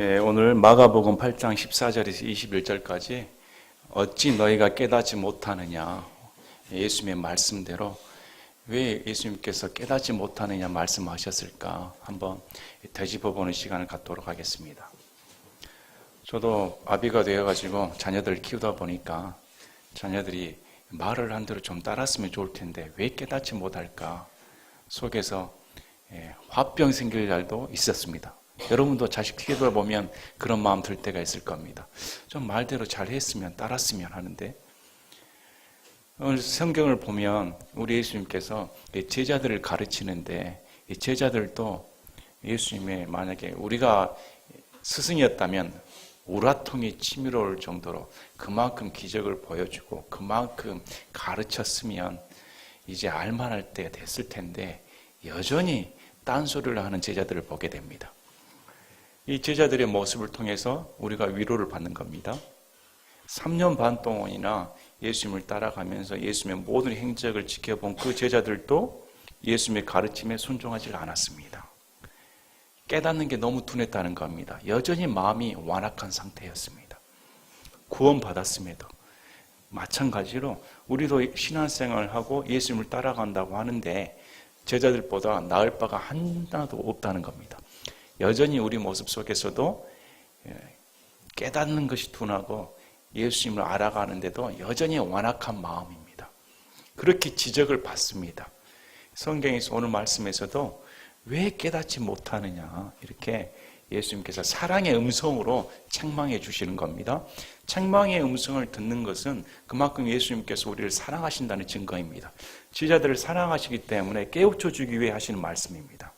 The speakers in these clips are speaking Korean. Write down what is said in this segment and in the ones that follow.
오늘 마가복음 8장 14절에서 21절까지 어찌 너희가 깨닫지 못하느냐, 예수님의 말씀대로 왜 예수님께서 깨닫지 못하느냐 말씀하셨을까 한번 되짚어보는 시간을 갖도록 하겠습니다. 저도 아비가 되어가지고 자녀들을 키우다 보니까 자녀들이 말을 한 대로 좀 따랐으면 좋을 텐데 왜 깨닫지 못할까 속에서 화병 생길 날도 있었습니다. 여러분도 자식 키우다 보면 그런 마음 들 때가 있을 겁니다. 좀 말대로 잘 했으면 따랐으면 하는데, 오늘 성경을 보면 우리 예수님께서 제자들을 가르치는데 이 제자들도 예수님의 만약에 우리가 스승이었다면 우라통이 치밀어올 정도로 그만큼 기적을 보여주고 그만큼 가르쳤으면 이제 알만할 때가 됐을 텐데 여전히 딴소리를 하는 제자들을 보게 됩니다. 이 제자들의 모습을 통해서 우리가 위로를 받는 겁니다. 3년 반 동안이나 예수님을 따라가면서 예수님의 모든 행적을 지켜본 그 제자들도 예수님의 가르침에 순종하지 않았습니다. 깨닫는 게 너무 둔했다는 겁니다. 여전히 마음이 완악한 상태였습니다. 구원받았음에도 마찬가지로 우리도 신앙생활을 하고 예수님을 따라간다고 하는데 제자들보다 나을 바가 하나도 없다는 겁니다. 여전히 우리 모습 속에서도 깨닫는 것이 둔하고 예수님을 알아가는데도 여전히 완악한 마음입니다. 그렇게 지적을 받습니다. 성경에서 오늘 말씀에서도 왜 깨닫지 못하느냐 이렇게 예수님께서 사랑의 음성으로 책망해 주시는 겁니다. 책망의 음성을 듣는 것은 그만큼 예수님께서 우리를 사랑하신다는 증거입니다. 제자들을 사랑하시기 때문에 깨우쳐 주기 위해 하시는 말씀입니다.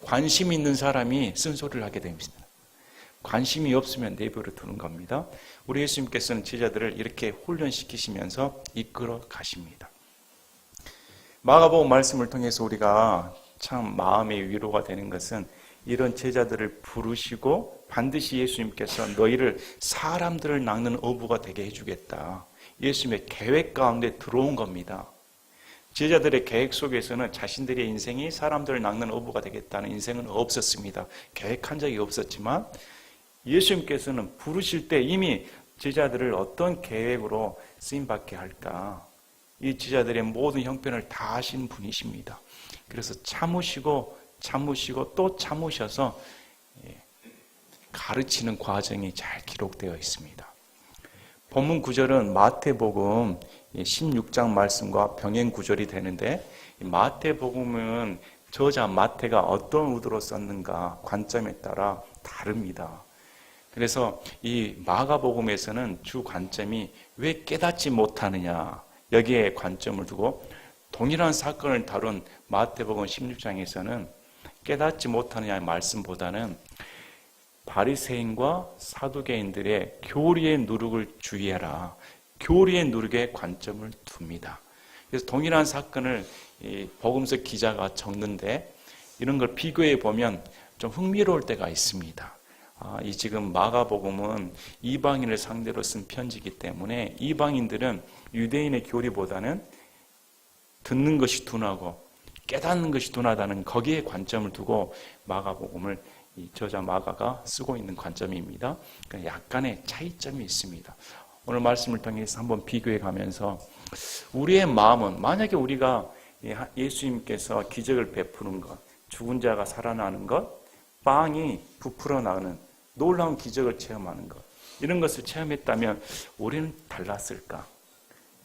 관심 있는 사람이 쓴소리를 하게 됩니다. 관심이 없으면 내버려 두는 겁니다. 우리 예수님께서는 제자들을 이렇게 훈련시키시면서 이끌어 가십니다. 마가복음 말씀을 통해서 우리가 참 마음의 위로가 되는 것은 이런 제자들을 부르시고 반드시 예수님께서 너희를 사람들을 낚는 어부가 되게 해주겠다. 예수님의 계획 가운데 들어온 겁니다. 제자들의 계획 속에서는 자신들의 인생이 사람들을 낚는 어부가 되겠다는 인생은 없었습니다. 계획한 적이 없었지만 예수님께서는 부르실 때 이미 제자들을 어떤 계획으로 쓰임받게 할까, 이 제자들의 모든 형편을 다 아신 분이십니다. 그래서 참으시고 또 참으셔서 가르치는 과정이 잘 기록되어 있습니다. 본문 구절은 마태복음 16장 말씀과 병행 구절이 되는데, 마태복음은 저자 마태가 어떤 의도로 썼는가 관점에 따라 다릅니다. 그래서 이 마가복음에서는 주 관점이 왜 깨닫지 못하느냐 여기에 관점을 두고, 동일한 사건을 다룬 마태복음 16장에서는 깨닫지 못하느냐의 말씀보다는 바리새인과 사두개인들의 교리의 누룩을 주의하라, 교리의 누룩에 관점을 둡니다. 그래서 동일한 사건을 복음서 기자가 적는데 이런 걸 비교해 보면 좀 흥미로울 때가 있습니다. 이 지금 마가복음은 이방인을 상대로 쓴 편지이기 때문에 이방인들은 유대인의 교리보다는 듣는 것이 둔하고 깨닫는 것이 둔하다는 거기에 관점을 두고 마가복음을 이 저자 마가가 쓰고 있는 관점입니다. 그러니까 약간의 차이점이 있습니다. 오늘 말씀을 통해서 한번 비교해 가면서 우리의 마음은, 만약에 우리가 예수님께서 기적을 베푸는 것, 죽은 자가 살아나는 것, 빵이 부풀어 나오는 놀라운 기적을 체험하는 것, 이런 것을 체험했다면 우리는 달랐을까?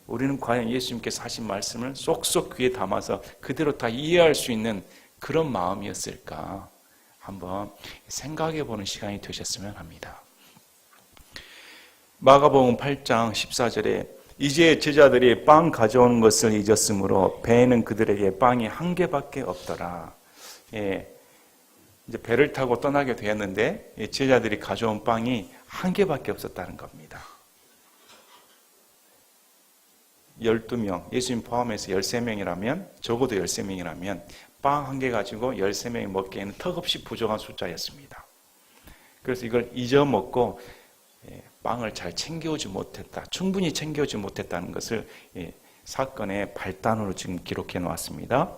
우리는 과연 예수님께서 하신 말씀을 쏙쏙 귀에 담아서 그대로 다 이해할 수 있는 그런 마음이었을까? 한번 생각해 보는 시간이 되셨으면 합니다. 마가복음 8장 14절에 이제 제자들이 빵 가져오는 것을 잊었으므로 배에는 그들에게 빵이 한 개밖에 없더라. 이제 배를 타고 떠나게 되었는데 제자들이 가져온 빵이 한 개밖에 없었다는 겁니다. 12명, 예수님 포함해서 13명이라면, 적어도 13명이라면 빵 한 개 가지고 13명이 먹기에는 턱없이 부족한 숫자였습니다. 그래서 이걸 잊어먹고 빵을 잘 챙겨오지 못했다, 충분히 챙겨오지 못했다는 것을 사건의 발단으로 지금 기록해 놓았습니다.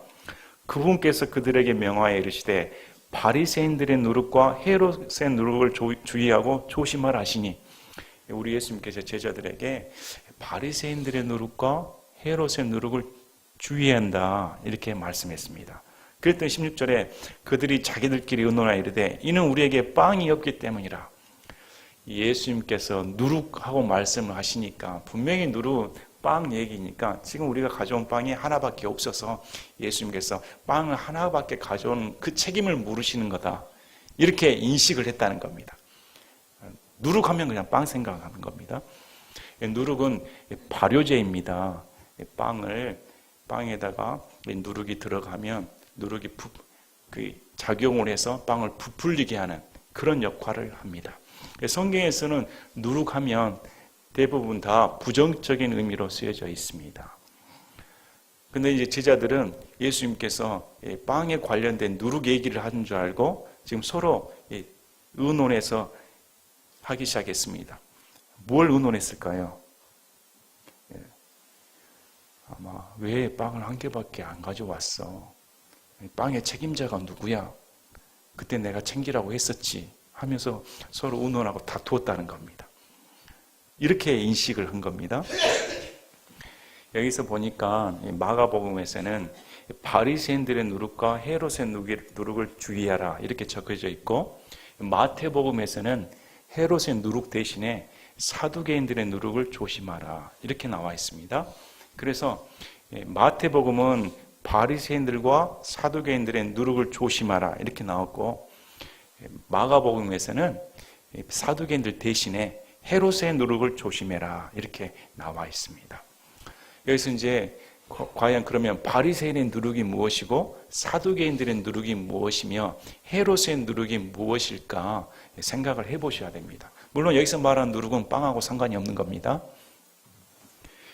그분께서 그들에게 명하여 이르시되 바리새인들의 누룩과 헤롯의 누룩을 주의하고 조심하라 하시니, 우리 예수님께서 제자들에게 바리새인들의 누룩과 헤롯의 누룩을 주의한다 이렇게 말씀했습니다. 그랬더니 16절에 그들이 자기들끼리 의논하여 이르되 이는 우리에게 빵이 없기 때문이라. 예수님께서 누룩하고 말씀을 하시니까 분명히 누룩 빵 얘기니까 지금 우리가 가져온 빵이 하나밖에 없어서 예수님께서 빵을 하나밖에 가져온 그 책임을 물으시는 거다 이렇게 인식을 했다는 겁니다. 누룩하면 그냥 빵 생각하는 겁니다. 누룩은 발효제입니다. 빵에다가 누룩이 들어가면 누룩이 작용을 해서 빵을 부풀리게 하는 그런 역할을 합니다. 성경에서는 누룩하면 대부분 다 부정적인 의미로 쓰여져 있습니다. 근데 이제 제자들은 예수님께서 빵에 관련된 누룩 얘기를 하는 줄 알고 지금 서로 의논해서 하기 시작했습니다. 뭘 의논했을까요? 아마 왜 빵을 한 개밖에 안 가져왔어? 빵의 책임자가 누구야? 그때 내가 챙기라고 했었지 하면서 서로 의논하고 다투었다는 겁니다. 이렇게 인식을 한 겁니다. 여기서 보니까 마가복음에서는 바리새인들의 누룩과 헤롯의 누룩을 주의하라 이렇게 적혀져 있고, 마태복음에서는 헤롯의 누룩 대신에 사두개인들의 누룩을 조심하라 이렇게 나와 있습니다. 그래서 마태복음은 바리새인들과 사두개인들의 누룩을 조심하라 이렇게 나왔고, 마가복음에서는 사두개인들 대신에 헤롯의 누룩을 조심해라 이렇게 나와 있습니다. 여기서 이제 과연 그러면 바리새인의 누룩이 무엇이고 사두개인들의 누룩이 무엇이며 헤롯의 누룩이 무엇일까 생각을 해보셔야 됩니다. 물론 여기서 말하는 누룩은 빵하고 상관이 없는 겁니다.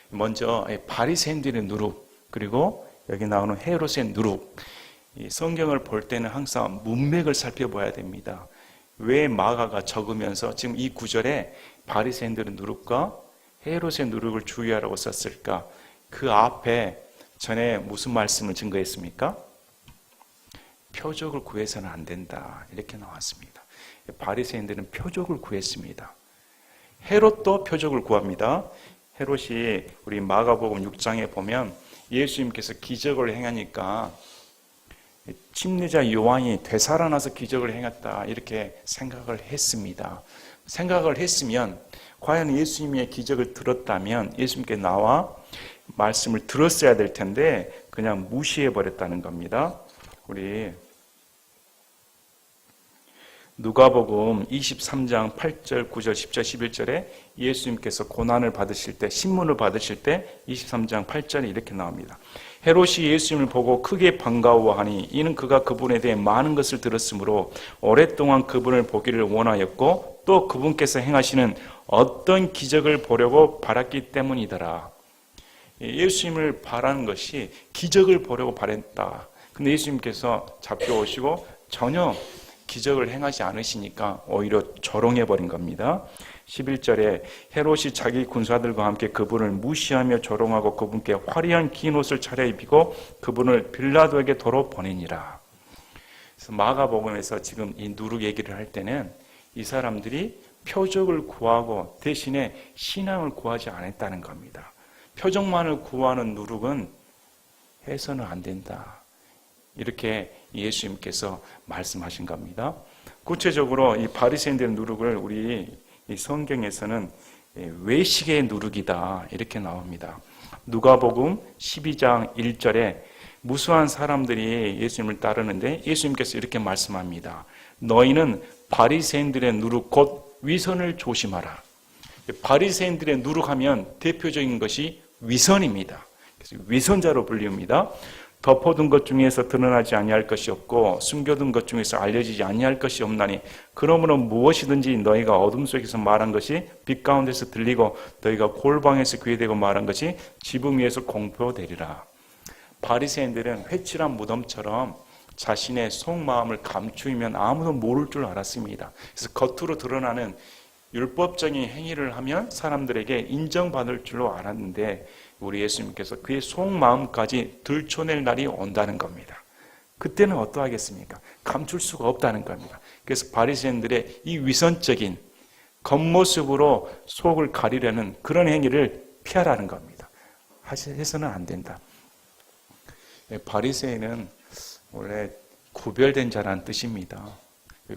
먼저 바리새인들의 누룩, 그리고 여기 나오는 헤롯의 누룩, 성경을 볼 때는 항상 문맥을 살펴봐야 됩니다. 왜 마가가 적으면서 지금 이 구절에 바리새인들의 누룩과 헤롯의 누룩을 주의하라고 썼을까? 그 앞에 전에 무슨 말씀을 증거했습니까? 표적을 구해서는 안 된다 이렇게 나왔습니다. 바리새인들은 표적을 구했습니다. 헤롯도 표적을 구합니다. 헤롯이 우리 마가복음 6장에 보면 예수님께서 기적을 행하니까 침례자 요한이 되살아나서 기적을 행했다 이렇게 생각을 했습니다. 생각을 했으면 과연 예수님의 기적을 들었다면 예수님께 나와 말씀을 들었어야 될 텐데 그냥 무시해 버렸다는 겁니다. 우리 누가복음 23장 8절, 9절, 10절, 11절에 예수님께서 고난을 받으실 때, 신문을 받으실 때 23장 8절에 이렇게 나옵니다. 헤롯이 예수님을 보고 크게 반가워하니 이는 그가 그분에 대해 많은 것을 들었으므로 오랫동안 그분을 보기를 원하였고 또 그분께서 행하시는 어떤 기적을 보려고 바랐기 때문이더라. 예수님을 바라는 것이 기적을 보려고 바랬다. 근데 예수님께서 잡혀오시고 전혀 기적을 행하지 않으시니까 오히려 조롱해버린 겁니다. 11절에 헤롯이 자기 군사들과 함께 그분을 무시하며 조롱하고 그분께 화려한 긴 옷을 차려입히고 그분을 빌라도에게 도로 보내니라. 그래서 마가복음에서 지금 이 누룩 얘기를 할 때는 이 사람들이 표적을 구하고 대신에 신앙을 구하지 않았다는 겁니다. 표적만을 구하는 누룩은 해서는 안 된다. 이렇게 예수님께서 말씀하신 겁니다. 구체적으로 이 바리새인들의 누룩을 우리 이 성경에서는 외식의 누룩이다 이렇게 나옵니다. 누가복음 12장 1절에 무수한 사람들이 예수님을 따르는데 예수님께서 이렇게 말씀합니다. 너희는 바리새인들의 누룩 곧 위선을 조심하라. 바리새인들의 누룩하면 대표적인 것이 위선입니다. 그래서 위선자로 불립니다. 덮어둔 것 중에서 드러나지 아니할 것이 없고 숨겨둔 것 중에서 알려지지 아니할 것이 없나니 그러므로 무엇이든지 너희가 어둠 속에서 말한 것이 빛 가운데서 들리고 너희가 골방에서 귀에 대고 말한 것이 지붕 위에서 공표되리라. 바리새인들은 회칠한 무덤처럼 자신의 속마음을 감추면 아무도 모를 줄 알았습니다. 그래서 겉으로 드러나는 율법적인 행위를 하면 사람들에게 인정받을 줄로 알았는데 우리 예수님께서 그의 속마음까지 들춰낼 날이 온다는 겁니다. 그때는 어떠하겠습니까? 감출 수가 없다는 겁니다. 그래서 바리새인들의 이 위선적인 겉모습으로 속을 가리려는 그런 행위를 피하라는 겁니다. 해서는 안 된다. 바리새인은 원래 구별된 자라는 뜻입니다.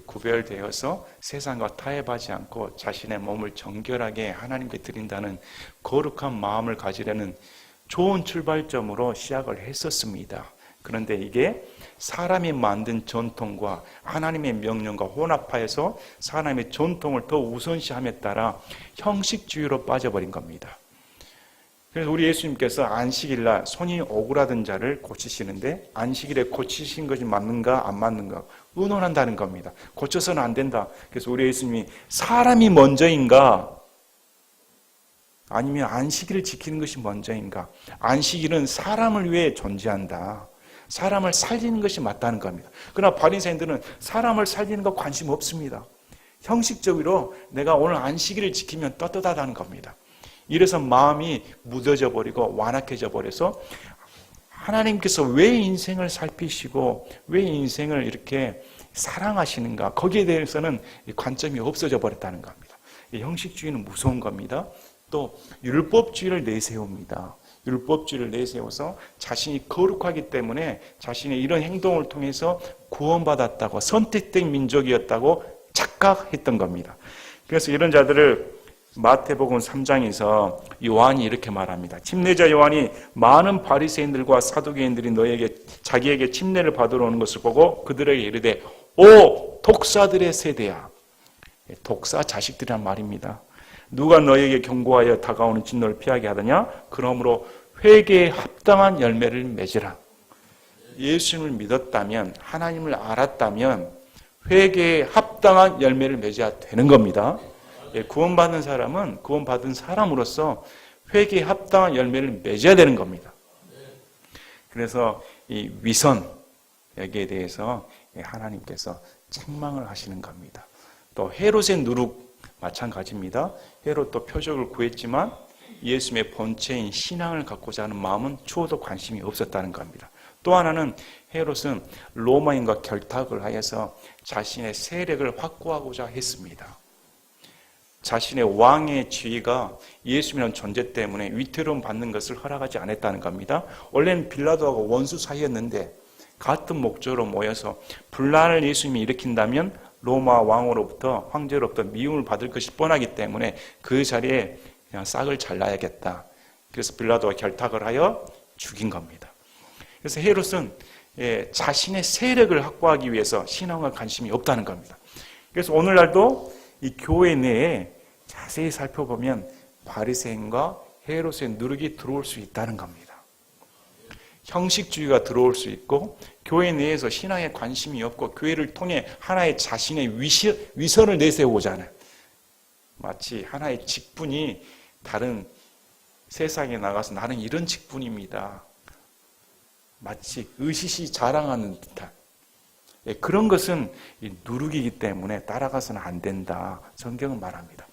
구별되어서 세상과 타협하지 않고 자신의 몸을 정결하게 하나님께 드린다는 거룩한 마음을 가지려는 좋은 출발점으로 시작을 했었습니다. 그런데 이게 사람이 만든 전통과 하나님의 명령과 혼합하여서 사람의 전통을 더 우선시함에 따라 형식주의로 빠져버린 겁니다. 그래서 우리 예수님께서 안식일날 손이 오그라든 자를 고치시는데 안식일에 고치신 것이 맞는가 안 맞는가 의논한다는 겁니다. 고쳐서는 안 된다. 그래서 우리 예수님이 사람이 먼저인가 아니면 안식일을 지키는 것이 먼저인가? 안식일은 사람을 위해 존재한다. 사람을 살리는 것이 맞다는 겁니다. 그러나 바리새인들은 사람을 살리는 거 관심 없습니다. 형식적으로 내가 오늘 안식일을 지키면 떳떳하다는 겁니다. 이래서 마음이 무뎌져 버리고 완악해져 버려서 하나님께서 왜 인생을 살피시고 왜 인생을 이렇게 사랑하시는가 거기에 대해서는 관점이 없어져 버렸다는 겁니다. 형식주의는 무서운 겁니다. 또 율법주의를 내세웁니다. 율법주의를 내세워서 자신이 거룩하기 때문에 자신의 이런 행동을 통해서 구원받았다고 선택된 민족이었다고 착각했던 겁니다. 그래서 이런 자들을 마태복음 3장에서 요한이 이렇게 말합니다. 침례자 요한이 많은 바리새인들과 사두개인들이 너에게 자기에게 침례를 받으러 오는 것을 보고 그들에게 이르되 오 독사들의 세대야. 독사 자식들이란 말입니다. 누가 너에게 경고하여 다가오는 진노를 피하게 하더냐? 그러므로 회개에 합당한 열매를 맺으라. 예수님을 믿었다면 하나님을 알았다면 회개에 합당한 열매를 맺어야 되는 겁니다. 구원받은 사람은 구원받은 사람으로서 회개에 합당한 열매를 맺어야 되는 겁니다. 그래서 이 위선 여기에 대해서 하나님께서 책망을 하시는 겁니다. 또 헤롯의 누룩 마찬가지입니다. 헤롯도 표적을 구했지만 예수님의 본체인 신앙을 갖고자 하는 마음은 추호도 관심이 없었다는 겁니다. 또 하나는 헤롯은 로마인과 결탁을 하여서 자신의 세력을 확고하고자 했습니다. 자신의 왕의 지위가 예수님이라는 존재 때문에 위태로움 받는 것을 허락하지 않았다는 겁니다. 원래는 빌라도하고 원수 사이였는데 같은 목적으로 모여서 분란을 예수님이 일으킨다면 로마 왕으로부터 황제로부터 미움을 받을 것이 뻔하기 때문에 그 자리에 그냥 싹을 잘라야겠다. 그래서 빌라도가 결탁을 하여 죽인 겁니다. 그래서 헤롯은 자신의 세력을 확보하기 위해서 신앙과 관심이 없다는 겁니다. 그래서 오늘날도 이 교회 내에 자세히 살펴보면 바리새인과 헤롯의 누룩이 들어올 수 있다는 겁니다. 형식주의가 들어올 수 있고 교회 내에서 신앙에 관심이 없고 교회를 통해 하나의 자신의 위선을 내세우고자 하는 마치 하나의 직분이 다른 세상에 나가서 나는 이런 직분입니다. 마치 의시시 자랑하는 듯한 그런 것은 누룩이기 때문에 따라가서는 안 된다. 성경은 말합니다.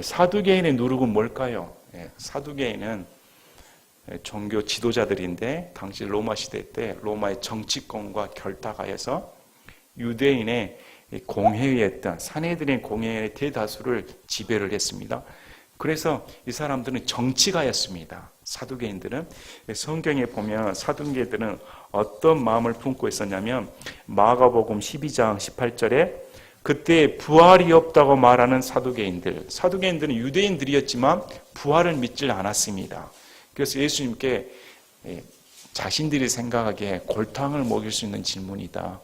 사두개인의 누룩은 뭘까요? 사두개인은 종교 지도자들인데 당시 로마 시대 때 로마의 정치권과 결탁하여서 유대인의 공회의였던 사내들의 공회의 대다수를 지배를 했습니다. 그래서 이 사람들은 정치가였습니다. 사두개인들은 성경에 보면 사두개인들은 어떤 마음을 품고 있었냐면 마가복음 12장 18절에 그때 부활이 없다고 말하는 사두개인들은 유대인들이었지만 부활을 믿질 않았습니다. 그래서 예수님께 자신들이 생각하기에 골탕을 먹일 수 있는 질문이다.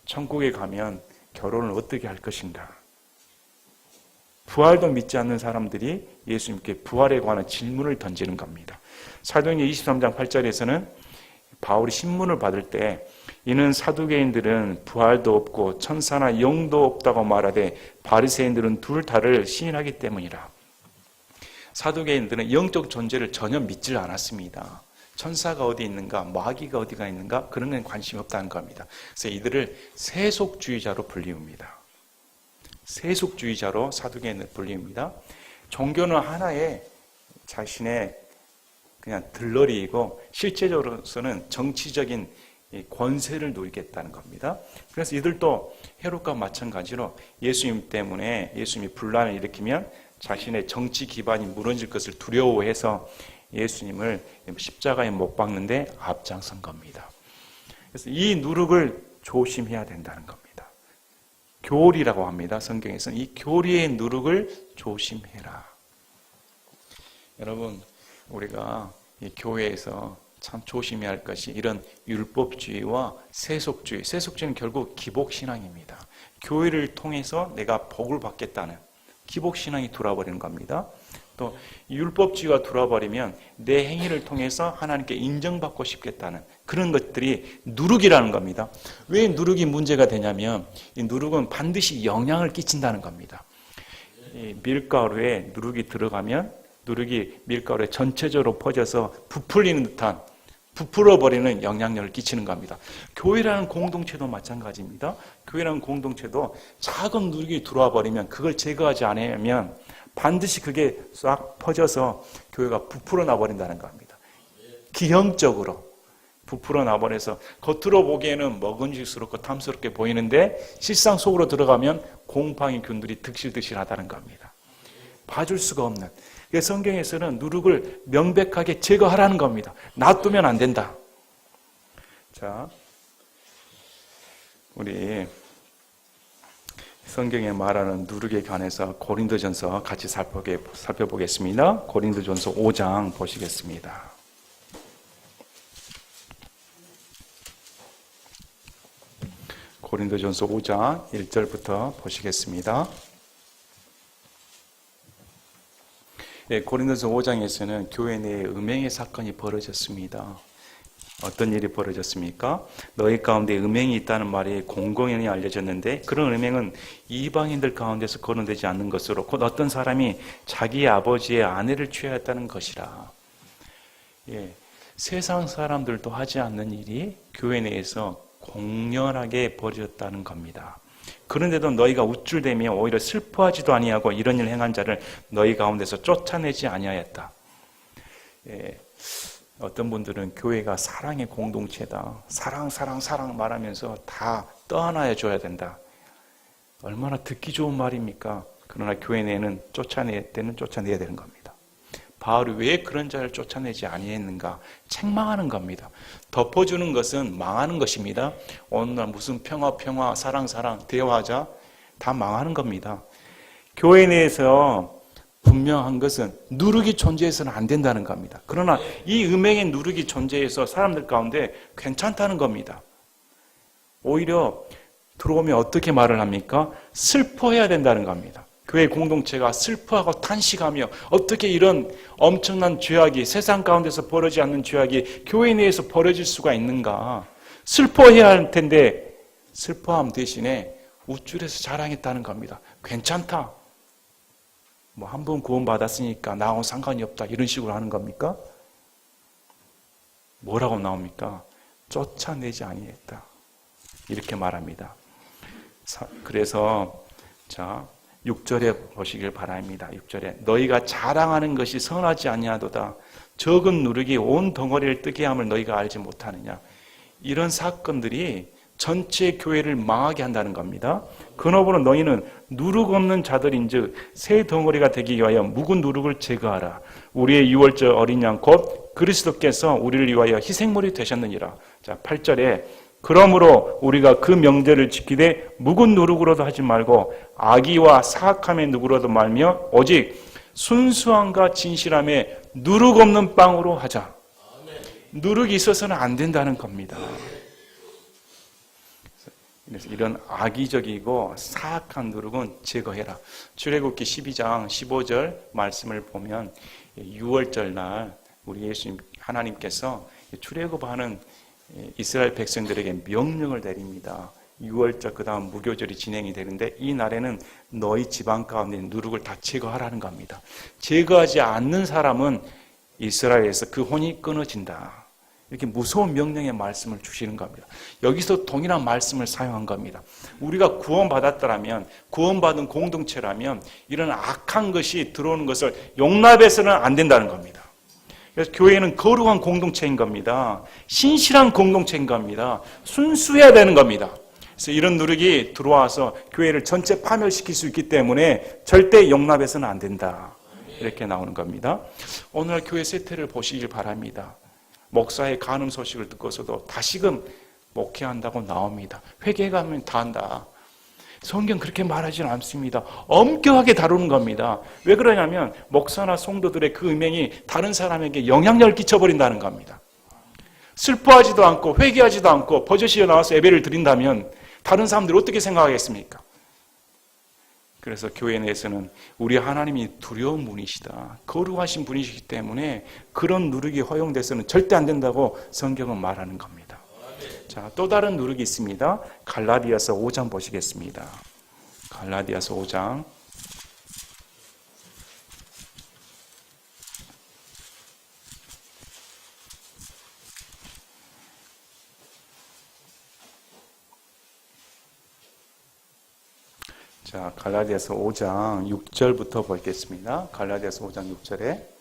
천국에 가면 결혼을 어떻게 할 것인가? 부활도 믿지 않는 사람들이 예수님께 부활에 관한 질문을 던지는 겁니다. 사도행전 23장 8절에서는 바울이 신문을 받을 때 이는 사두개인들은 부활도 없고 천사나 영도 없다고 말하되 바리새인들은 둘 다를 시인하기 때문이라. 사두개인들은 영적 존재를 전혀 믿질 않았습니다. 천사가 어디 있는가, 마귀가 어디가 있는가 그런 건 관심이 없다는 겁니다. 그래서 이들을 세속주의자로 불리웁니다. 세속주의자로 사두개인을 불립니다. 종교는 하나의 자신의 그냥 들러리이고 실제적으로서는 정치적인 이 권세를 누리겠다는 겁니다. 그래서 이들도 헤롯과 마찬가지로 예수님 때문에 예수님이 분란을 일으키면 자신의 정치 기반이 무너질 것을 두려워해서 예수님을 십자가에 못 박는데 앞장선 겁니다. 그래서 이 누룩을 조심해야 된다는 겁니다. 교리라고 합니다. 성경에서는 이 교리의 누룩을 조심해라. 여러분, 우리가 이 교회에서 참 조심해야 할 것이 이런 율법주의와 세속주의. 세속주의는 결국 기복신앙입니다. 교회를 통해서 내가 복을 받겠다는 기복신앙이 들어와버리는 겁니다. 또 율법주의가 들어와버리면 내 행위를 통해서 하나님께 인정받고 싶겠다는 그런 것들이 누룩이라는 겁니다. 왜 누룩이 문제가 되냐면 이 누룩은 반드시 영향을 끼친다는 겁니다. 이 밀가루에 누룩이 들어가면 누룩이 밀가루에 전체적으로 퍼져서 부풀리는 듯한 부풀어버리는 영향력을 끼치는 겁니다. 교회라는 공동체도 마찬가지입니다. 교회라는 공동체도 작은 누룩이 들어와 버리면 그걸 제거하지 않으면 반드시 그게 싹 퍼져서 교회가 부풀어 나버린다는 겁니다. 기형적으로 부풀어 나버려서 겉으로 보기에는 먹은직스럽고 탐스럽게 보이는데 실상 속으로 들어가면 곰팡이 균들이 득실득실하다는 겁니다. 봐줄 수가 없는. 성경에서는 누룩을 명백하게 제거하라는 겁니다. 놔두면 안 된다. 자, 우리 성경에 말하는 누룩에 관해서 고린도전서 같이 살펴보겠습니다. 고린도전서 5장 보시겠습니다. 고린도전서 5장 1절부터 보시겠습니다. 네, 고린도전서 5장에서는 교회 내에 음행의 사건이 벌어졌습니다. 어떤 일이 벌어졌습니까? 너희 가운데 음행이 있다는 말이 공공연히 알려졌는데 그런 음행은 이방인들 가운데서 거론되지 않는 것으로 곧 어떤 사람이 자기 아버지의 아내를 취하였다는 것이라. 예, 세상 사람들도 하지 않는 일이 교회 내에서 공연하게 벌어졌다는 겁니다. 그런데도 너희가 우쭐대며 오히려 슬퍼하지도 아니하고 이런 일을 행한 자를 너희 가운데서 쫓아내지 아니하였다. 예, 어떤 분들은 교회가 사랑의 공동체다. 사랑 말하면서 다 떠안아 줘야 된다. 얼마나 듣기 좋은 말입니까? 그러나 교회 내에는 쫓아낼 때는 쫓아내야 되는 겁니다. 바울이 왜 그런 자를 쫓아내지 아니했는가? 책망하는 겁니다. 덮어주는 것은 망하는 것입니다. 오늘날 무슨 평화, 사랑, 대화하자 다 망하는 겁니다. 교회 내에서 분명한 것은 누룩이 존재해서는 안 된다는 겁니다. 그러나 이 음행의 누룩이 존재해서 사람들 가운데 괜찮다는 겁니다. 오히려 들어오면 어떻게 말을 합니까? 슬퍼해야 된다는 겁니다. 교회 공동체가 슬퍼하고 탄식하며 어떻게 이런 엄청난 죄악이 세상 가운데서 벌어지지 않는 죄악이 교회 내에서 벌어질 수가 있는가? 슬퍼해야 할 텐데 슬퍼함 대신에 우쭐해서 자랑했다는 겁니다. 괜찮다. 뭐 한 번 구원받았으니까 나하고 상관이 없다. 이런 식으로 하는 겁니까? 뭐라고 나옵니까? 쫓아내지 아니했다. 이렇게 말합니다. 그래서 자 6절에 보시길 바랍니다. 6절에 너희가 자랑하는 것이 선하지 아니하도다. 적은 누룩이 온 덩어리를 뜨게 함을 너희가 알지 못하느냐. 이런 사건들이 전체 교회를 망하게 한다는 겁니다. 그러므로 너희는 누룩 없는 자들인즉 새 덩어리가 되기 위하여 묵은 누룩을 제거하라. 우리의 유월절 어린 양 곧 그리스도께서 우리를 위하여 희생물이 되셨느니라. 자 8절에 그러므로 우리가 그 명제를 지키되 묵은 누룩으로도 하지 말고 악의와 사악함의 누구로도 말며 오직 순수함과 진실함에 누룩 없는 빵으로 하자. 누룩이 있어서는 안 된다는 겁니다. 그래서 이런 악의적이고 사악한 누룩은 제거해라. 출애굽기 12장 15절 말씀을 보면 6월절 날 우리 예수님 하나님께서 출애굽하는 이스라엘 백성들에게 명령을 내립니다. 6월절 그 다음 무교절이 진행이 되는데 이 날에는 너희 지방 가운데 누룩을 다 제거하라는 겁니다. 제거하지 않는 사람은 이스라엘에서 그 혼이 끊어진다. 이렇게 무서운 명령의 말씀을 주시는 겁니다. 여기서 동일한 말씀을 사용한 겁니다. 우리가 구원받았더라면 구원받은 공동체라면 이런 악한 것이 들어오는 것을 용납해서는 안 된다는 겁니다. 그래서 교회는 거룩한 공동체인 겁니다. 신실한 공동체인 겁니다. 순수해야 되는 겁니다. 그래서 이런 누룩이 들어와서 교회를 전체 파멸시킬 수 있기 때문에 절대 용납해서는 안 된다. 이렇게 나오는 겁니다. 오늘 교회 세태를 보시길 바랍니다. 목사의 간음 소식을 듣고서도 다시금 목회한다고 나옵니다. 회개 가면 다 한다. 성경 그렇게 말하지는 않습니다. 엄격하게 다루는 겁니다. 왜 그러냐면 목사나 성도들의 그 음행이 다른 사람에게 영향력을 끼쳐버린다는 겁니다. 슬퍼하지도 않고 회개하지도 않고 버젓이 나와서 예배를 드린다면 다른 사람들이 어떻게 생각하겠습니까? 그래서 교회 내에서는 우리 하나님이 두려운 분이시다. 거룩하신 분이시기 때문에 그런 누룩이 허용돼서는 절대 안 된다고 성경은 말하는 겁니다. 자, 또 다른 누룩이 있습니다. 갈라디아서 5장 보시겠습니다. 갈라디아서 5장. 자, 갈라디아서 5장 6절부터 보겠습니다. 갈라디아서 5장 6절에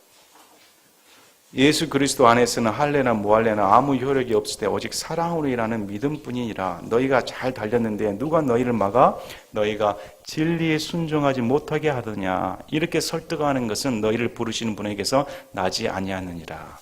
예수 그리스도 안에서는 할례나 무할례나 아무 효력이 없을 때 오직 사랑으로 일하는 믿음뿐이니라. 너희가 잘 달렸는데 누가 너희를 막아 너희가 진리에 순종하지 못하게 하더냐. 이렇게 설득하는 것은 너희를 부르시는 분에게서 나지 아니하느니라.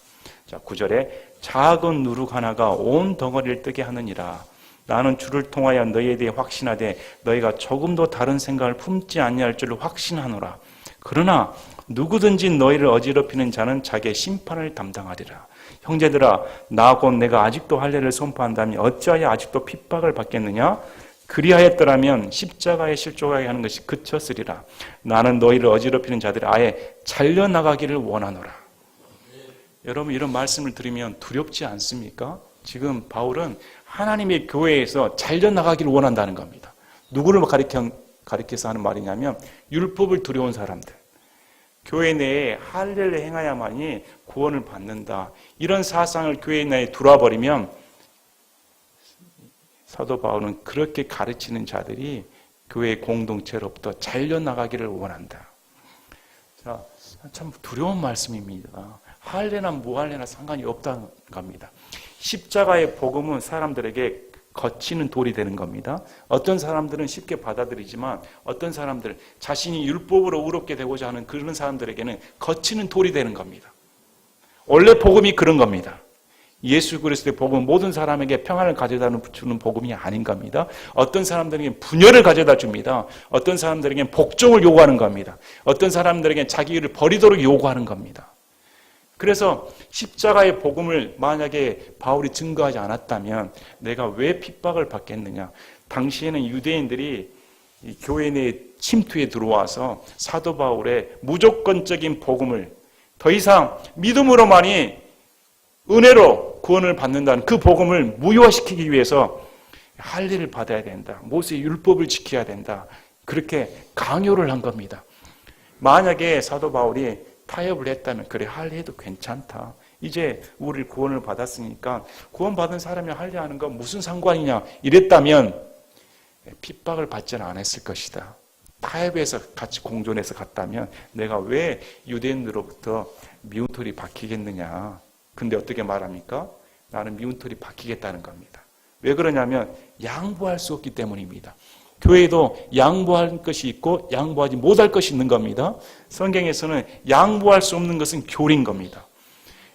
자, 9절에 작은 누룩 하나가 온 덩어리를 뜨게 하느니라. 나는 주를 통하여 너희에 대해 확신하되 너희가 조금도 다른 생각을 품지 아니할 줄을 확신하노라. 그러나 누구든지 너희를 어지럽히는 자는 자기의 심판을 담당하리라. 형제들아, 나 곧 내가 아직도 할례를 선포한다면 어찌하여 아직도 핍박을 받겠느냐? 그리하였더라면 십자가에 실족하게 하는 것이 그쳤으리라. 나는 너희를 어지럽히는 자들이 아예 잘려나가기를 원하노라. 여러분, 이런 말씀을 들으면 두렵지 않습니까? 지금 바울은 하나님의 교회에서 잘려나가기를 원한다는 겁니다. 누구를 가리켜서 하는 말이냐면 율법을 두려운 사람들. 교회 내에 할례를 행하야만이 구원을 받는다. 이런 사상을 교회 내에 들어와버리면 사도 바울은 그렇게 가르치는 자들이 교회 공동체로부터 잘려나가기를 원한다. 자, 참 두려운 말씀입니다. 할례나 무할례나 상관이 없다는 겁니다. 십자가의 복음은 사람들에게 거치는 돌이 되는 겁니다. 어떤 사람들은 쉽게 받아들이지만 어떤 사람들, 자신이 율법으로 의롭게 되고자 하는 그런 사람들에게는 거치는 돌이 되는 겁니다. 원래 복음이 그런 겁니다. 예수 그리스도의 복음은 모든 사람에게 평안을 가져다 주는 복음이 아닌 겁니다. 어떤 사람들에게 분열을 가져다 줍니다. 어떤 사람들에게 복종을 요구하는 겁니다. 어떤 사람들에게 자기를 버리도록 요구하는 겁니다. 그래서 십자가의 복음을 만약에 바울이 증거하지 않았다면 내가 왜 핍박을 받겠느냐. 당시에는 유대인들이 교회 내 침투에 들어와서 사도 바울의 무조건적인 복음을 더 이상 믿음으로만이 은혜로 구원을 받는다는 그 복음을 무효화시키기 위해서 할례를 받아야 된다. 모세의 율법을 지켜야 된다. 그렇게 강요를 한 겁니다. 만약에 사도 바울이 타협을 했다면 그래 할례해도 괜찮다. 이제 우리 구원을 받았으니까 구원받은 사람이 할례하는 건 무슨 상관이냐 이랬다면 핍박을 받지는 않았을 것이다. 타협해서 같이 공존해서 갔다면 내가 왜 유대인으로부터 미운 털이 박히겠느냐. 근데 어떻게 말합니까? 나는 미운 털이 박히겠다는 겁니다. 왜 그러냐면 양보할 수 없기 때문입니다. 교회도 양보할 것이 있고 양보하지 못할 것이 있는 겁니다. 성경에서는 양보할 수 없는 것은 교리인 겁니다.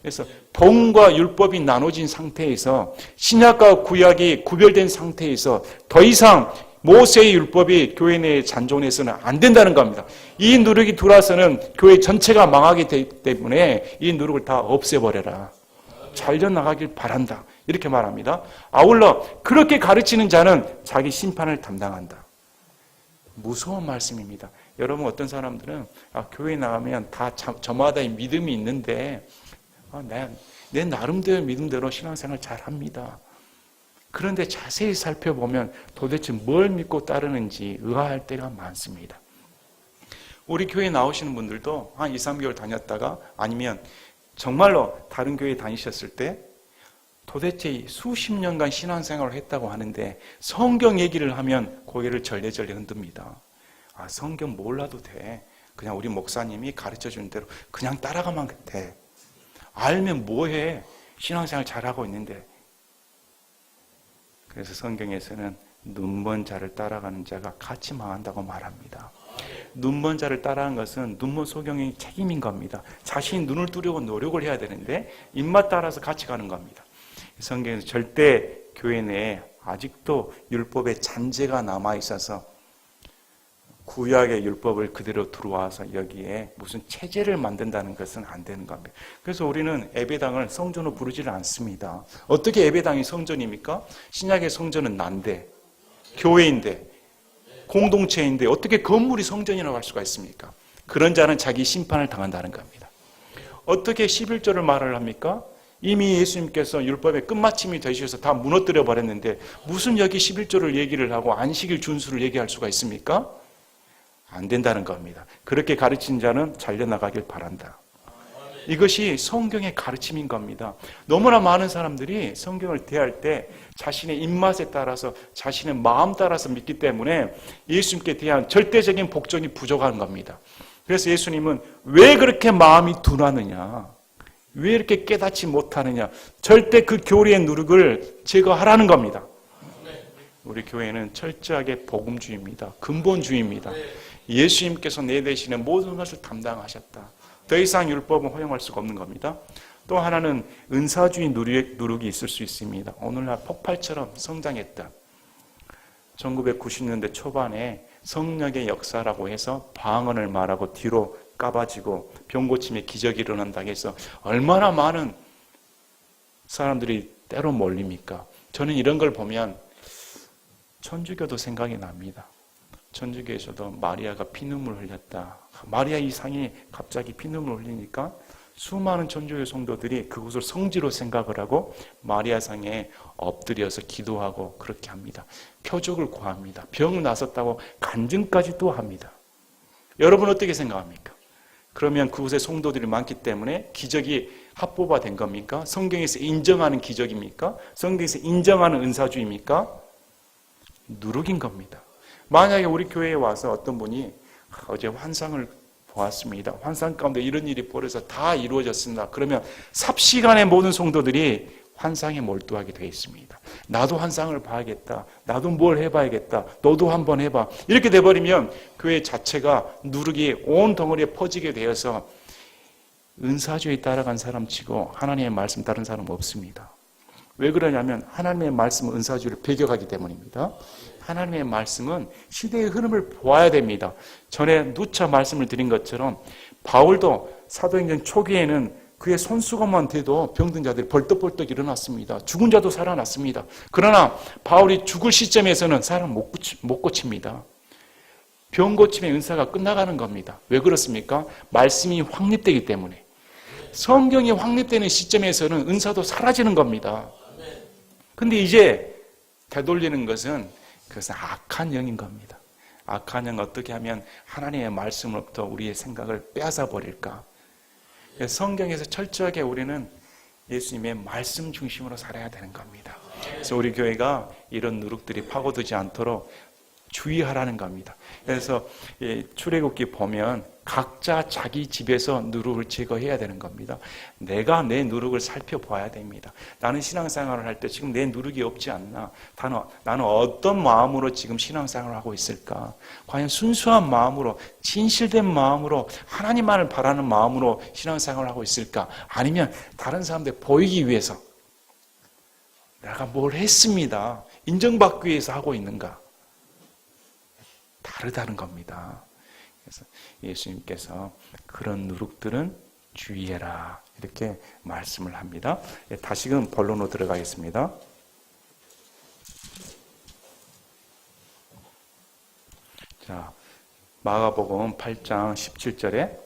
그래서 복음과 율법이 나눠진 상태에서 신약과 구약이 구별된 상태에서 더 이상 모세의 율법이 교회 내에 잔존해서는 안 된다는 겁니다. 이 누룩이 들어와서는 교회 전체가 망하게 되기 때문에 이 누룩을 다 없애버려라. 잘려나가길 바란다. 이렇게 말합니다. 아울러 그렇게 가르치는 자는 자기 심판을 담당한다. 무서운 말씀입니다. 여러분 어떤 사람들은 교회 나가면 다 저마다의 믿음이 있는데 내 나름대로 믿음대로 신앙생활 잘합니다. 그런데 자세히 살펴보면 도대체 뭘 믿고 따르는지 의아할 때가 많습니다. 우리 교회 나오시는 분들도 한 2, 3개월 다녔다가 아니면 정말로 다른 교회 다니셨을 때 도대체 수십 년간 신앙생활을 했다고 하는데 성경 얘기를 하면 고개를 절레절레 흔듭니다. 성경 몰라도 돼. 그냥 우리 목사님이 가르쳐주는 대로 그냥 따라가면 돼. 알면 뭐해? 신앙생활 잘하고 있는데. 그래서 성경에서는 눈먼 자를 따라가는 자가 같이 망한다고 말합니다. 눈먼 자를 따라하는 것은 눈먼 소경의 책임인 겁니다. 자신이 눈을 뜨려고 노력을 해야 되는데 입맛 따라서 같이 가는 겁니다. 성경에서 절대 교회 내에 아직도 율법의 잔재가 남아 있어서 구약의 율법을 그대로 들어와서 여기에 무슨 체제를 만든다는 것은 안 되는 겁니다. 그래서 우리는 예배당을 성전으로 부르지를 않습니다. 어떻게 예배당이 성전입니까? 신약의 성전은 난데, 교회인데, 공동체인데 어떻게 건물이 성전이라고 할 수가 있습니까? 그런 자는 자기 심판을 당한다는 겁니다. 어떻게 11조를 말을 합니까? 이미 예수님께서 율법의 끝마침이 되셔서 다 무너뜨려 버렸는데 무슨 여기 11조를 얘기를 하고 안식일 준수를 얘기할 수가 있습니까? 안 된다는 겁니다. 그렇게 가르친 자는 잘려나가길 바란다. 이것이 성경의 가르침인 겁니다. 너무나 많은 사람들이 성경을 대할 때 자신의 입맛에 따라서 자신의 마음 따라서 믿기 때문에 예수님께 대한 절대적인 복종이 부족한 겁니다. 그래서 예수님은 왜 그렇게 마음이 둔하느냐, 왜 이렇게 깨닫지 못하느냐, 절대 그 교리의 누룩을 제거하라는 겁니다. 우리 교회는 철저하게 복음주의입니다. 근본주의입니다. 예수님께서 내 대신에 모든 것을 담당하셨다. 더 이상 율법은 허용할 수가 없는 겁니다. 또 하나는 은사주의 누룩이 있을 수 있습니다. 오늘날 폭발처럼 성장했다. 1990년대 초반에 성령의 역사라고 해서 방언을 말하고 뒤로 까봐지고 병고침에 기적이 일어난다고 해서 얼마나 많은 사람들이 때로 몰립니까? 저는 이런 걸 보면 천주교도 생각이 납니다. 천주교에서도 마리아가 피눈물 흘렸다. 마리아 이 상이 갑자기 피눈물 흘리니까 수많은 천주교 성도들이 그곳을 성지로 생각을 하고 마리아 상에 엎드려서 기도하고 그렇게 합니다. 표적을 구합니다. 병 나섰다고 간증까지도 합니다. 여러분 어떻게 생각합니까? 그러면 그곳에 성도들이 많기 때문에 기적이 합법화된 겁니까? 성경에서 인정하는 기적입니까? 성경에서 인정하는 은사주의입니까? 누룩인 겁니다. 만약에 우리 교회에 와서 어떤 분이 어제 환상을 보았습니다. 환상 가운데 이런 일이 벌어서 다 이루어졌습니다. 그러면 삽시간에 모든 성도들이 환상에 몰두하게 되어 있습니다. 나도 환상을 봐야겠다. 나도 뭘 해봐야겠다. 너도 한번 해봐. 이렇게 돼버리면 교회 자체가 누룩이 온 덩어리에 퍼지게 되어서 은사주의 따라간 사람 치고 하나님의 말씀 따른 사람 없습니다. 왜 그러냐면 하나님의 말씀은 은사주의를 배격하기 때문입니다. 하나님의 말씀은 시대의 흐름을 보아야 됩니다. 전에 누차 말씀을 드린 것처럼 바울도 사도행전 초기에는 그의 손수건만 대도 병든 자들이 벌떡벌떡 일어났습니다. 죽은 자도 살아났습니다. 그러나 바울이 죽을 시점에서는 사람 못 고칩니다. 병 고침의 은사가 끝나가는 겁니다. 왜 그렇습니까? 말씀이 확립되기 때문에. 성경이 확립되는 시점에서는 은사도 사라지는 겁니다. 근데 이제 되돌리는 것은 그것은 악한 영인 겁니다. 악한 영 어떻게 하면 하나님의 말씀으로부터 우리의 생각을 빼앗아 버릴까? 성경에서 철저하게 우리는 예수님의 말씀 중심으로 살아야 되는 겁니다. 그래서 우리 교회가 이런 누룩들이 파고들지 않도록 주의하라는 겁니다. 그래서 출애굽기 보면 각자 자기 집에서 누룩을 제거해야 되는 겁니다. 내가 내 누룩을 살펴봐야 됩니다. 나는 신앙생활을 할 때 지금 내 누룩이 없지 않나? 나는 어떤 마음으로 지금 신앙생활을 하고 있을까? 과연 순수한 마음으로, 진실된 마음으로, 하나님만을 바라는 마음으로 신앙생활을 하고 있을까? 아니면 다른 사람들 보이기 위해서 내가 뭘 했습니다. 인정받기 위해서 하고 있는가? 다르다는 겁니다. 그래서 예수님께서 그런 누룩들은 주의해라 이렇게 말씀을 합니다. 다시금 본론으로 들어가겠습니다. 자, 마가복음 8장 17절에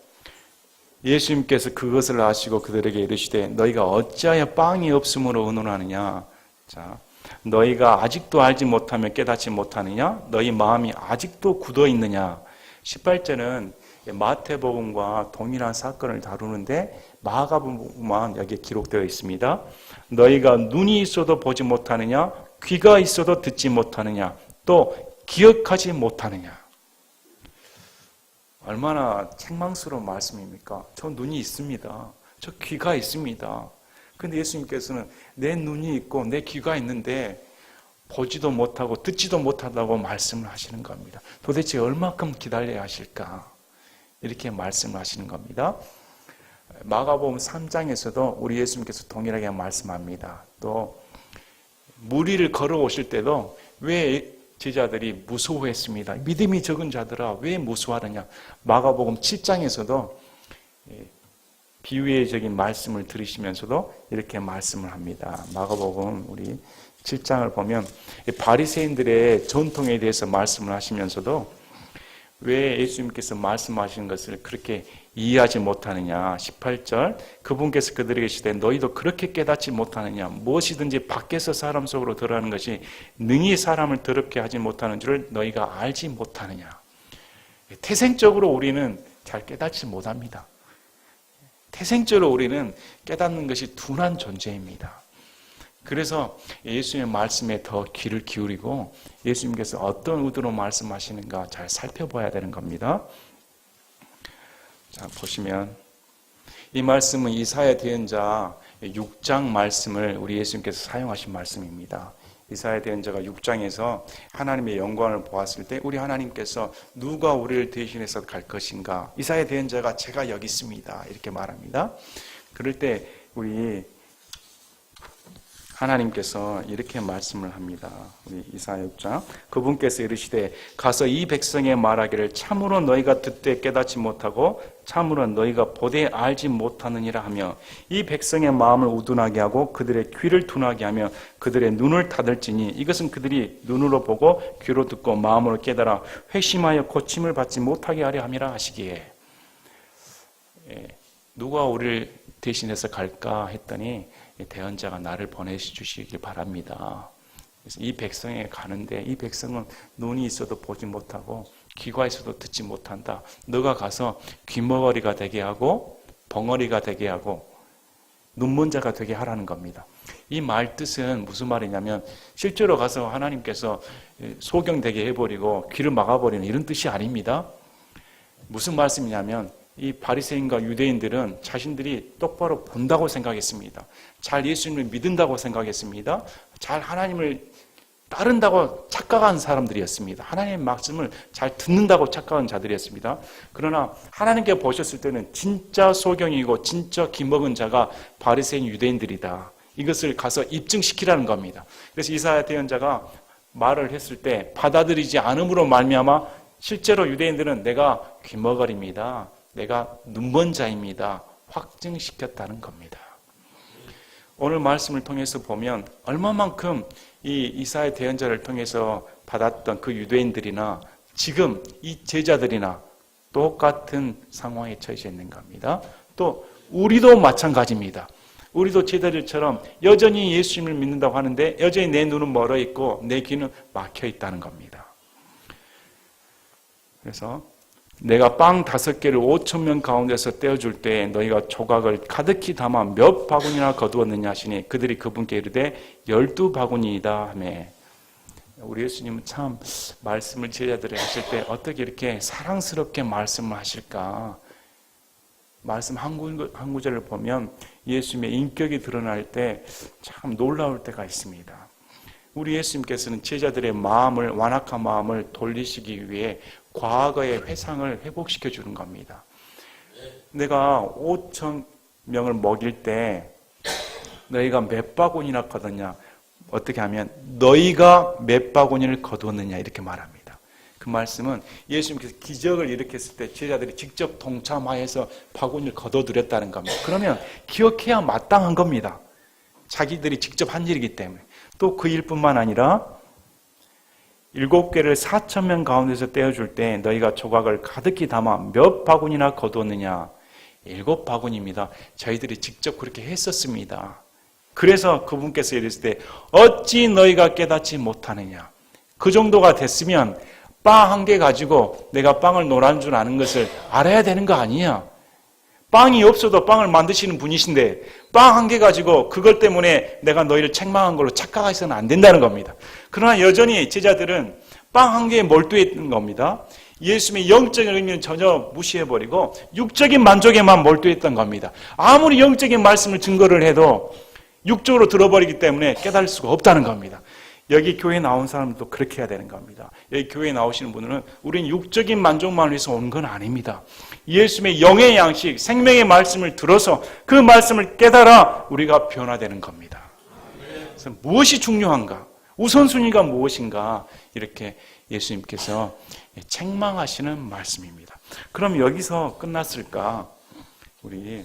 예수님께서 그것을 아시고 그들에게 이르시되 너희가 어찌하여 빵이 없음으로 의논하느냐. 자, 너희가 아직도 알지 못하며 깨닫지 못하느냐? 너희 마음이 아직도 굳어 있느냐? 18절은 마태복음과 동일한 사건을 다루는데 마가복음만 여기에 기록되어 있습니다. 너희가 눈이 있어도 보지 못하느냐? 귀가 있어도 듣지 못하느냐? 또 기억하지 못하느냐? 얼마나 책망스러운 말씀입니까? 저 눈이 있습니다. 저 귀가 있습니다. 근데 예수님께서는 내 눈이 있고 내 귀가 있는데 보지도 못하고 듣지도 못한다고 말씀을 하시는 겁니다. 도대체 얼마큼 기다려야 하실까? 이렇게 말씀을 하시는 겁니다. 마가복음 3장에서도 우리 예수님께서 동일하게 말씀합니다. 또 무리를 걸어오실 때도 왜 제자들이 무서워했습니다. 믿음이 적은 자들아 왜 무서워하느냐. 마가복음 7장에서도 비유의적인 말씀을 들으시면서도 이렇게 말씀을 합니다. 마가복음 우리 7장을 보면 바리새인들의 전통에 대해서 말씀을 하시면서도 왜 예수님께서 말씀하시는 것을 그렇게 이해하지 못하느냐. 18절 그분께서 그들에게 이르시되 너희도 그렇게 깨닫지 못하느냐. 무엇이든지 밖에서 사람 속으로 들어가는 것이 능히 사람을 더럽게 하지 못하는 줄을 너희가 알지 못하느냐. 태생적으로 우리는 잘 깨닫지 못합니다. 태생적으로 우리는 깨닫는 것이 둔한 존재입니다. 그래서 예수님의 말씀에 더 귀를 기울이고 예수님께서 어떤 의도로 말씀하시는가 잘 살펴봐야 되는 겁니다. 자, 보시면 이 말씀은 이사야 예언자 6장 말씀을 우리 예수님께서 사용하신 말씀입니다. 이사야 예언자가 6장에서 하나님의 영광을 보았을 때 우리 하나님께서 누가 우리를 대신해서 갈 것인가. 이사야 예언자가 제가 여기 있습니다. 이렇게 말합니다. 그럴 때 우리 하나님께서 이렇게 말씀을 합니다. 우리 이사야 6장 그분께서 이르시되 가서 이 백성의 말하기를 참으로 너희가 듣되 깨닫지 못하고 참으로 너희가 보되 알지 못하느니라 하며 이 백성의 마음을 우둔하게 하고 그들의 귀를 둔하게 하며 그들의 눈을 닫을지니 이것은 그들이 눈으로 보고 귀로 듣고 마음으로 깨달아 회심하여 고침을 받지 못하게 하려 함이라 하시기에 누가 우리를 대신해서 갈까 했더니 대언자가 나를 보내주시길 바랍니다. 그래서 이 백성에 가는데 이 백성은 눈이 있어도 보지 못하고 귀가 있어도 듣지 못한다. 너가 가서 귀머거리가 되게 하고 벙어리가 되게 하고 눈먼 자가 되게 하라는 겁니다. 이 말 뜻은 무슨 말이냐면 실제로 가서 하나님께서 소경되게 해버리고 귀를 막아버리는 이런 뜻이 아닙니다. 무슨 말씀이냐면 이 바리새인과 유대인들은 자신들이 똑바로 본다고 생각했습니다. 잘 예수님을 믿는다고 생각했습니다. 잘 하나님을 따른다고 착각한 사람들이었습니다. 하나님의 말씀을 잘 듣는다고 착각한 자들이었습니다. 그러나 하나님께 보셨을 때는 진짜 소경이고 진짜 기먹은 자가 바리새인 유대인들이다. 이것을 가서 입증시키라는 겁니다. 그래서 이사야 예언자가 말을 했을 때 받아들이지 않음으로 말미암아 실제로 유대인들은 내가 귀머거리입니다. 내가 눈먼 자입니다. 확증시켰다는 겁니다. 오늘 말씀을 통해서 보면 얼마만큼 이 이사야 예언자를 통해서 받았던 그 유대인들이나 지금 이 제자들이나 똑같은 상황에 처해져 있는 겁니다. 또 우리도 마찬가지입니다. 우리도 제자들처럼 여전히 예수님을 믿는다고 하는데 여전히 내 눈은 멀어 있고 내 귀는 막혀 있다는 겁니다. 그래서 내가 빵 5개를 5,000명 가운데서 떼어줄 때 너희가 조각을 가득히 담아 몇 바구니나 거두었느냐 하시니 그들이 그분께 이르되 12바구니이다 하매 우리 예수님은 참 말씀을 제자들이 하실 때 어떻게 이렇게 사랑스럽게 말씀을 하실까. 말씀 한 구절을 보면 예수님의 인격이 드러날 때 참 놀라울 때가 있습니다. 우리 예수님께서는 제자들의 마음을 완악한 마음을 돌리시기 위해 과거의 회상을 회복시켜 주는 겁니다. 내가 5,000명을 먹일 때 너희가 몇 바구니나 거뒀냐? 어떻게 하면 너희가 몇 바구니를 거두었느냐 이렇게 말합니다. 그 말씀은 예수님께서 기적을 일으켰을 때 제자들이 직접 동참하여서 바구니를 거둬들였다는 겁니다. 그러면 기억해야 마땅한 겁니다. 자기들이 직접 한 일이기 때문에. 또 그 일뿐만 아니라 7개를 4,000명 가운데서 떼어줄 때 너희가 조각을 가득히 담아 몇 바구니나 거두었느냐? 7바구니입니다. 저희들이 직접 그렇게 했었습니다. 그래서 그분께서 이랬을 때 어찌 너희가 깨닫지 못하느냐? 그 정도가 됐으면 빵 한 개 가지고 내가 빵을 노란 줄 아는 것을 알아야 되는 거 아니냐? 빵이 없어도 빵을 만드시는 분이신데 빵 한 개 가지고 그것 때문에 내가 너희를 책망한 걸로 착각해서는 안 된다는 겁니다. 그러나 여전히 제자들은 빵 한 개에 몰두했던 겁니다. 예수님의 영적인 의미는 전혀 무시해버리고 육적인 만족에만 몰두했던 겁니다. 아무리 영적인 말씀을 증거를 해도 육적으로 들어버리기 때문에 깨달을 수가 없다는 겁니다. 여기 교회에 나온 사람도 그렇게 해야 되는 겁니다. 여기 교회에 나오시는 분들은 우리는 육적인 만족만을 위해서 온 건 아닙니다. 예수님의 영의 양식, 생명의 말씀을 들어서 그 말씀을 깨달아 우리가 변화되는 겁니다. 그래서 무엇이 중요한가? 우선순위가 무엇인가? 이렇게 예수님께서 책망하시는 말씀입니다. 그럼 여기서 끝났을까? 우리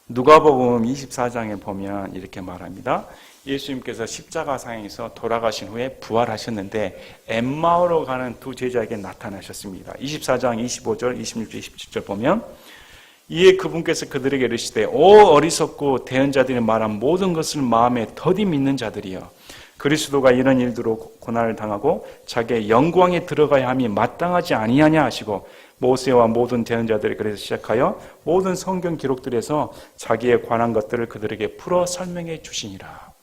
누가복음 24장에 보면 이렇게 말합니다. 예수님께서 십자가상에서 돌아가신 후에 부활하셨는데 엠마오로 가는 두 제자에게 나타나셨습니다. 24장 25절, 26절, 27절 보면 이에 그분께서 그들에게 이르시되 오 어리석고 대언자들이 말한 모든 것을 마음에 더디 믿는 자들이여 그리스도가 이런 일들로 고난을 당하고 자기의 영광에 들어가야 함이 마땅하지 아니하냐 하시고 모세와 모든 대언자들이 그래서 시작하여 모든 성경 기록들에서 자기에 관한 것들을 그들에게 풀어 설명해 주시니라.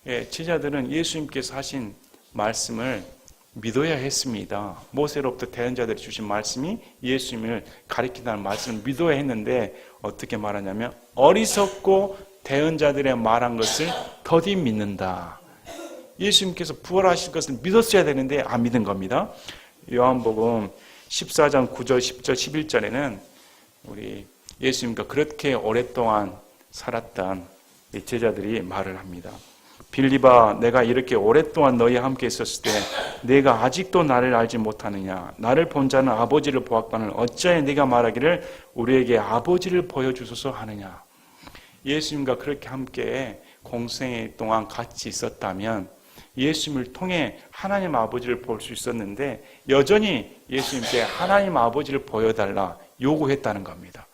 예, 제자들은 예수님께서 하신 말씀을 믿어야 했습니다. 모세로부터 대언자들이 주신 말씀이 예수님을 가리킨다는 말씀을 믿어야 했는데 어떻게 말하냐면 어리석고 대언자들의 말한 것을 더디 믿는다. 예수님께서 부활하실 것을 믿었어야 되는데 안 믿은 겁니다. 요한복음 14장 9절, 10절, 11절에는 우리 예수님과 그렇게 오랫동안 살았던 제자들이 말을 합니다. 빌립아, 내가 이렇게 오랫동안 너희와 함께 있었을 때 내가 아직도 나를 알지 못하느냐? 나를 본 자는 아버지를 보았거늘 어찌하여 네가 말하기를 우리에게 아버지를 보여주소서 하느냐? 예수님과 그렇게 함께 공생애 동안 같이 있었다면 예수님을 통해 하나님 아버지를 볼 수 있었는데 여전히 예수님께 하나님 아버지를 보여달라 요구했다는 겁니다.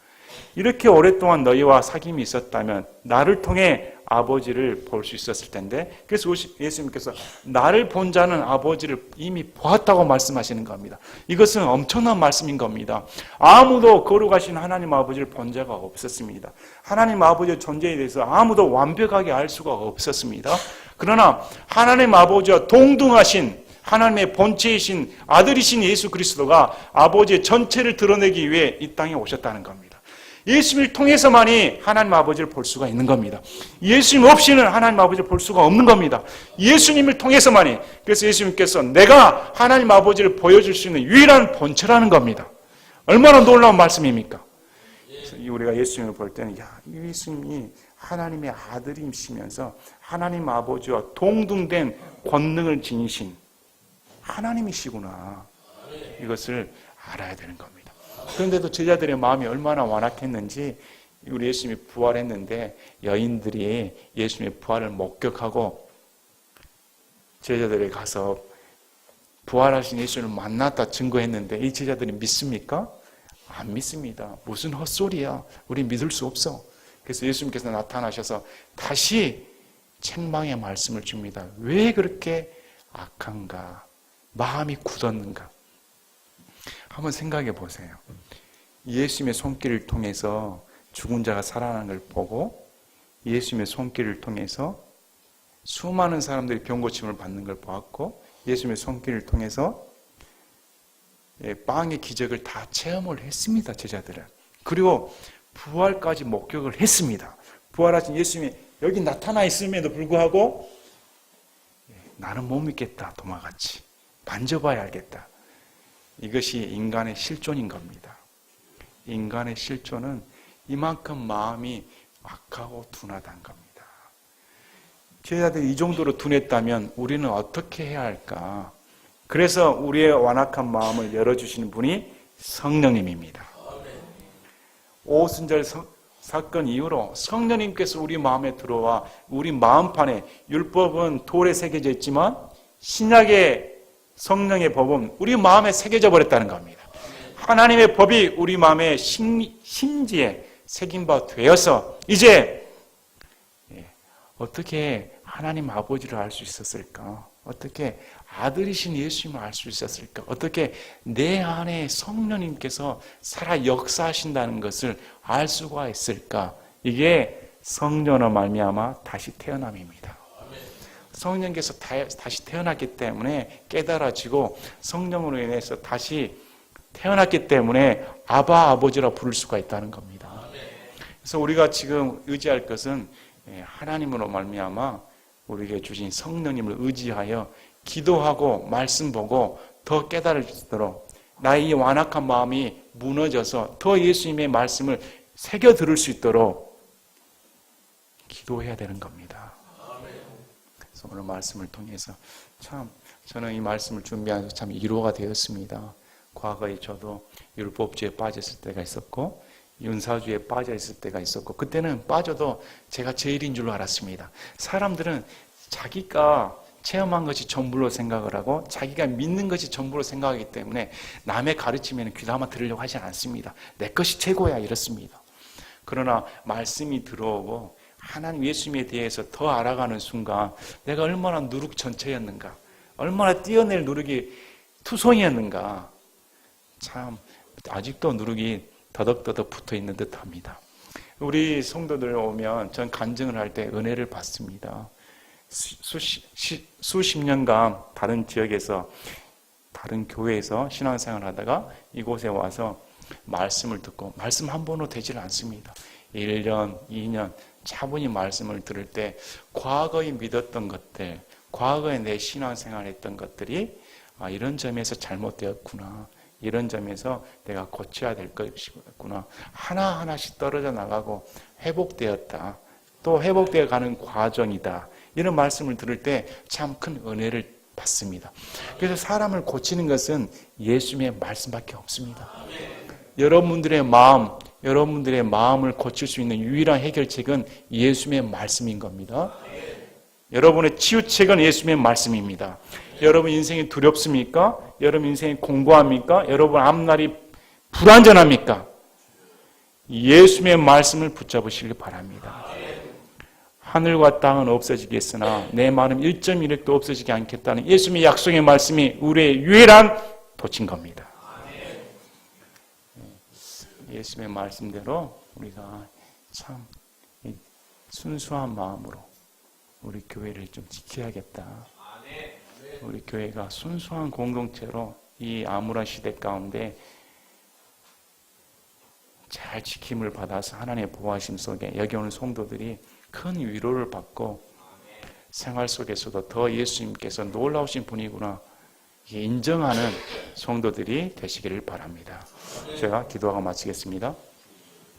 이렇게 오랫동안 너희와 사귐이 있었다면 나를 통해 아버지를 볼 수 있었을 텐데 그래서 예수님께서 나를 본 자는 아버지를 이미 보았다고 말씀하시는 겁니다. 이것은 엄청난 말씀인 겁니다. 아무도 거룩하신 하나님 아버지를 본 자가 없었습니다. 하나님 아버지의 존재에 대해서 아무도 완벽하게 알 수가 없었습니다. 그러나 하나님 아버지와 동등하신 하나님의 본체이신 아들이신 예수 그리스도가 아버지의 전체를 드러내기 위해 이 땅에 오셨다는 겁니다. 예수님을 통해서만이 하나님 아버지를 볼 수가 있는 겁니다. 예수님 없이는 하나님 아버지를 볼 수가 없는 겁니다. 예수님을 통해서만이. 그래서 예수님께서 내가 하나님 아버지를 보여줄 수 있는 유일한 본체라는 겁니다. 얼마나 놀라운 말씀입니까? 그래서 우리가 예수님을 볼 때는 예수님이 하나님의 아들이시면서 하나님 아버지와 동등된 권능을 지니신 하나님이시구나. 이것을 알아야 되는 겁니다. 그런데도 제자들의 마음이 얼마나 완악했는지 우리 예수님이 부활했는데 여인들이 예수님의 부활을 목격하고 제자들이 가서 부활하신 예수님을 만났다 증거했는데 이 제자들이 믿습니까? 안 믿습니다. 무슨 헛소리야. 우리 믿을 수 없어. 그래서 예수님께서 나타나셔서 다시 책망의 말씀을 줍니다. 왜 그렇게 악한가? 마음이 굳었는가? 한번 생각해 보세요. 예수님의 손길을 통해서 죽은 자가 살아나는 걸 보고 예수님의 손길을 통해서 수많은 사람들이 병고침을 받는 걸 보았고 예수님의 손길을 통해서 빵의 기적을 다 체험을 했습니다. 제자들은. 그리고 부활까지 목격을 했습니다. 부활하신 예수님이 여기 나타나 있음에도 불구하고 나는 못 믿겠다. 도마같이. 만져봐야 알겠다. 이것이 인간의 실존인 겁니다. 인간의 실존은 이만큼 마음이 악하고 둔하다는 겁니다. 제자들이 이 정도로 둔했다면 우리는 어떻게 해야 할까? 그래서 우리의 완악한 마음을 열어주시는 분이 성령님입니다. 오순절 사건 이후로 성령님께서 우리 마음에 들어와 우리 마음판에 율법은 돌에 새겨져 있지만 신약의 성령의 법은 우리 마음에 새겨져 버렸다는 겁니다. 하나님의 법이 우리 마음의 심지에 새긴 바 되어서 이제 어떻게 하나님 아버지를 알 수 있었을까? 어떻게 아들이신 예수님을 알 수 있었을까? 어떻게 내 안에 성령님께서 살아 역사하신다는 것을 알 수가 있을까? 이게 성령으로 말미암아 다시 태어남입니다. 성령께서 다시 태어났기 때문에 깨달아지고 성령으로 인해서 다시 태어났기 때문에 아바 아버지라 부를 수가 있다는 겁니다. 그래서 우리가 지금 의지할 것은 하나님으로 말미암아 우리에게 주신 성령님을 의지하여 기도하고 말씀 보고 더 깨달을 수 있도록 나의 이 완악한 마음이 무너져서 더 예수님의 말씀을 새겨 들을 수 있도록 기도해야 되는 겁니다. 그래서 오늘 말씀을 통해서 참 저는 이 말씀을 준비하면서 참 위로가 되었습니다. 과거에 저도 율법주의에 빠졌을 때가 있었고 윤사주의에 빠져 있을 때가 있었고 그때는 빠져도 제가 제일인 줄로 알았습니다. 사람들은 자기가 체험한 것이 전부로 생각을 하고 자기가 믿는 것이 전부로 생각하기 때문에 남의 가르치면 귀담아 들으려고 하지 않습니다. 내 것이 최고야 이렇습니다. 그러나 말씀이 들어오고 하나님 예수님에 대해서 더 알아가는 순간 내가 얼마나 누룩 전체였는가, 얼마나 뛰어낼 누룩이 투성이었는가, 참 아직도 누룩이 더덕더덕 붙어있는 듯합니다. 우리 성도들 오면 전 간증을 할 때 은혜를 받습니다. 수십 년간 다른 지역에서 다른 교회에서 신앙생활을 하다가 이곳에 와서 말씀을 듣고 말씀 한 번으로 되질 않습니다. 1년, 2년 차분히 말씀을 들을 때 과거에 믿었던 것들, 과거에 내 신앙생활 했던 것들이 이런 점에서 잘못되었구나, 이런 점에서 내가 고쳐야 될 것이구나, 하나하나씩 떨어져 나가고 회복되었다, 또 회복되어 가는 과정이다, 이런 말씀을 들을 때 참 큰 은혜를 받습니다. 그래서 사람을 고치는 것은 예수님의 말씀밖에 없습니다. 여러분들의 마음을 고칠 수 있는 유일한 해결책은 예수님의 말씀인 겁니다. 여러분의 치유책은 예수님의 말씀입니다. 여러분 인생이 두렵습니까? 여러분 인생이 공고합니까? 여러분 앞날이 불안전합니까? 예수님의 말씀을 붙잡으시길 바랍니다. 하늘과 땅은 없어지겠으나 내 마음 1.1획도 없어지지 않겠다는 예수님의 약속의 말씀이 우리의 유일한 도친 겁니다. 예수님의 말씀대로 우리가 참 순수한 마음으로 우리 교회를 좀 지켜야겠다. 우리 교회가 순수한 공동체로 이 암울한 시대 가운데 잘 지킴을 받아서 하나님의 보호하심 속에 여기 오는 성도들이 큰 위로를 받고 생활 속에서도 더 예수님께서 놀라우신 분이구나 인정하는 성도들이 되시기를 바랍니다. 제가 기도하고 마치겠습니다.